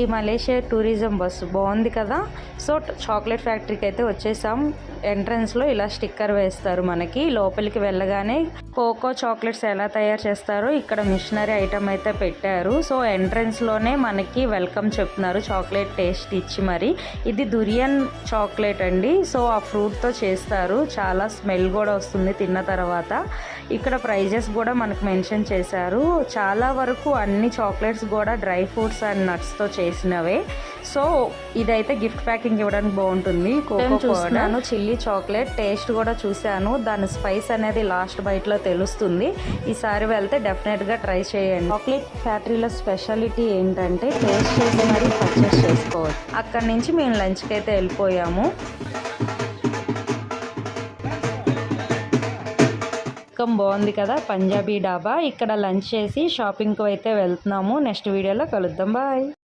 ఈ Malaysia tourism bus బాగుంది కదా. సో చాక్లెట్ ఫ్యాక్టరీకి అయితే వచ్చేసాం. ఎంట్రన్స్లో ఇలా స్టిక్కర్ వేస్తారు మనకి. లోపలికి వెళ్ళగానే కోకో చాక్లెట్స్ ఎలా తయారు చేస్తారో ఇక్కడ మిషనరీ ఐటమ్ అయితే పెట్టారు. సో ఎంట్రన్స్లోనే మనకి వెల్కమ్ చెప్తున్నారు చాక్లెట్ టేస్ట్ ఇచ్చి. మరి ఇది దురియన్ చాక్లెట్ అండి. సో ఆ ఫ్రూట్తో చేస్తారు. చాలా స్మెల్ కూడా వస్తుంది తిన్న తర్వాత. ఇక్కడ ప్రైజెస్ కూడా మనకు మెన్షన్ చేశారు. చాలా వరకు అన్ని చాక్లెట్స్ కూడా డ్రై ఫ్రూట్స్ అండ్ నట్స్తో చేసినవే. సో ఇదైతే గిఫ్ట్ ప్యాకింగ్ ఇవ్వడానికి బాగుంటుంది. కోకో చూస్తున్నాను, చిల్లీ చాక్లెట్ టేస్ట్ కూడా చూశాను. దాని స్పైస్ అనేది లాస్ట్ బైట్లో తెలుస్తుంది. ఈసారి వెళ్తే డెఫినెట్గా ట్రై చేయండి. చాక్లెట్ ఫ్యాక్టరీలో స్పెషాలిటీ ఏంటంటే టేస్ట్ చేసి మరీ పర్చేస్ చేసుకోవచ్చు. అక్కడి నుంచి మేము లంచ్కి అయితే వెళ్ళిపోయాము. బాగుంది కదా పంజాబీ డాబా. ఇక్కడ లంచ్ చేసి షాపింగ్కి అయితే వెళ్తున్నాము. నెక్స్ట్ వీడియోలో కలుద్దాం. బాయ్.